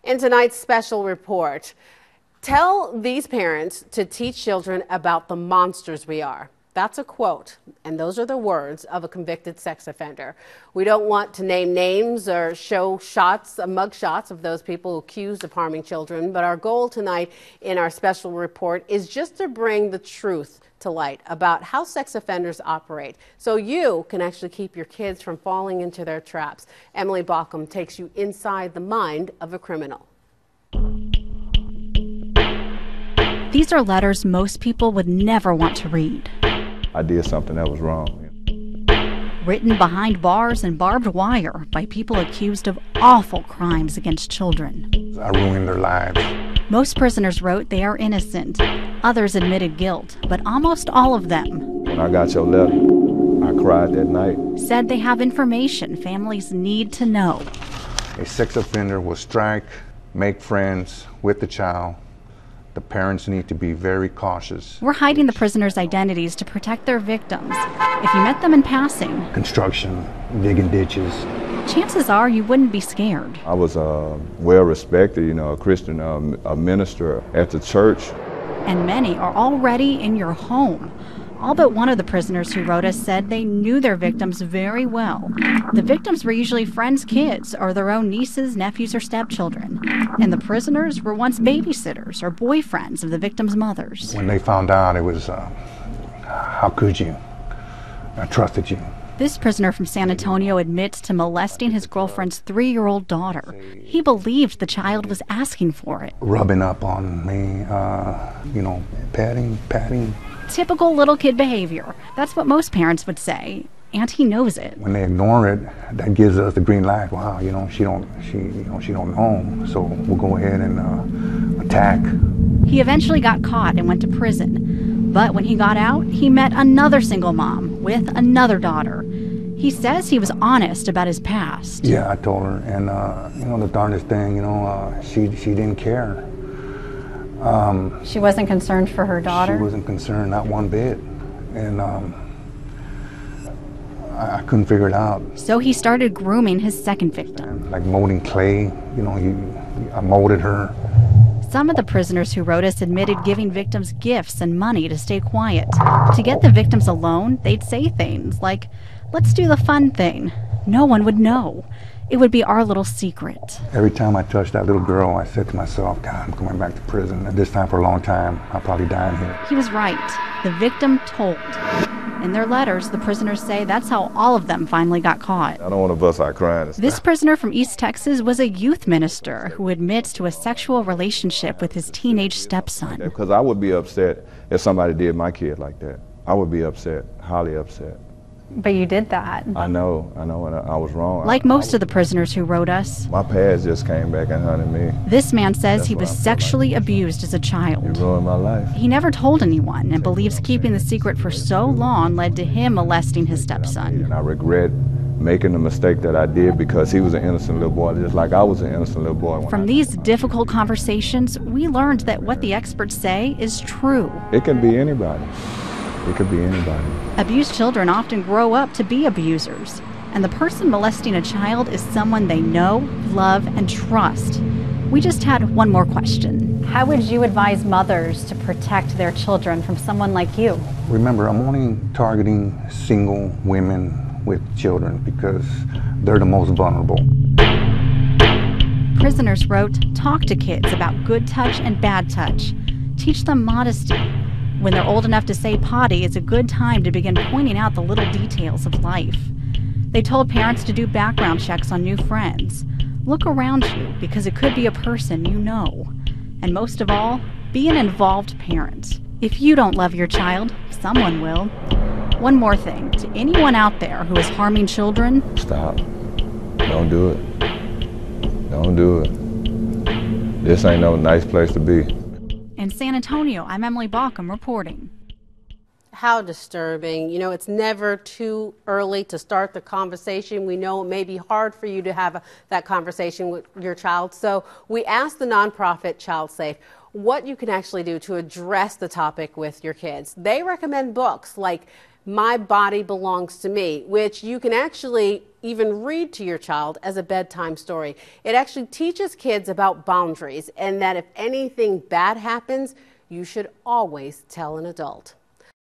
In tonight's special report, tell these parents to teach children about the monsters we are. That's a quote, and those are the words of a convicted sex offender. We don't want to name names or show mug shots of those people accused of harming children, but our goal tonight in our special report is just to bring the truth to light about how sex offenders operate, so you can actually keep your kids from falling into their traps. Emily Baucum takes you inside the mind of a criminal. These are letters most people would never want to read. I did something that was wrong. Written behind bars and barbed wire by people accused of awful crimes against children. I ruined their lives. Most prisoners wrote they are innocent. Others admitted guilt, but almost all of them, When I got your letter, I cried that night. said they have information families need to know. A sex offender will strike, make friends with the child. The parents need to be very cautious. We're hiding the prisoners' identities to protect their victims. If you met them in passing, Construction, digging ditches. chances are you wouldn't be scared. I was well respected, a Christian a minister at the church. And many are already in your home. All but one of the prisoners who wrote us said they knew their victims very well. The victims were usually friends' kids or their own nieces, nephews, or stepchildren. And the prisoners were once babysitters or boyfriends of the victims' mothers. When they found out, it was, how could you? I trusted you. This prisoner from San Antonio admits to molesting his girlfriend's 3-year-old daughter. He believed the child was asking for it. Rubbing up on me, patting. Typical little kid behavior. That's what most parents would say, and he knows it. When they ignore it, that gives us the green light. Wow, she don't know. So we'll go ahead and attack. He eventually got caught and went to prison. But when he got out, he met another single mom with another daughter. He says he was honest about his past. Yeah, I told her, and the darndest thing, she didn't care. She wasn't concerned for her daughter? She wasn't concerned, not one bit. And I couldn't figure it out. So he started grooming his second victim. Like molding clay, I molded her. Some of the prisoners who wrote us admitted giving victims gifts and money to stay quiet. To get the victims alone, they'd say things like, "Let's do the fun thing." No one would know. It would be our little secret. Every time I touched that little girl, I said to myself, God, I'm going back to prison. At this time for a long time, I'll probably die in here. He was right. The victim told. In their letters, the prisoners say that's how all of them finally got caught. I don't want to bust out crying. This prisoner from East Texas was a youth minister who admits to a sexual relationship with his teenage stepson. Because I would be upset if somebody did my kid like that. I would be upset, highly upset. But you did that. I know, and I was wrong. Like most of the prisoners who wrote us, my past just came back and hunted me. This man says he was sexually abused as a child. It ruined my life. He never told anyone and believes keeping the secret for so long led to him molesting his stepson. And I regret making the mistake that I did because he was an innocent little boy, just like I was an innocent little boy. From these difficult conversations, we learned that what the experts say is true. It can be anybody. It could be anybody. Abused children often grow up to be abusers, and the person molesting a child is someone they know, love, and trust. We just had one more question. How would you advise mothers to protect their children from someone like you? Remember, I'm only targeting single women with children because they're the most vulnerable. Prisoners wrote, talk to kids about good touch and bad touch. Teach them modesty. When they're old enough to say potty, it's a good time to begin pointing out the little details of life. They told parents to do background checks on new friends. Look around you, because it could be a person you know. And most of all, be an involved parent. If you don't love your child, someone will. One more thing, to anyone out there who is harming children, stop. Don't do it. Don't do it. This ain't no nice place to be. In San Antonio, I'm Emily Baucum reporting. How disturbing. It's never too early to start the conversation. We know it may be hard for you to have that conversation with your child. So we asked the nonprofit Child Safe what you can actually do to address the topic with your kids. They recommend books like My Body Belongs to Me, which you can actually even read to your child as a bedtime story. It actually teaches kids about boundaries and that if anything bad happens, you should always tell an adult.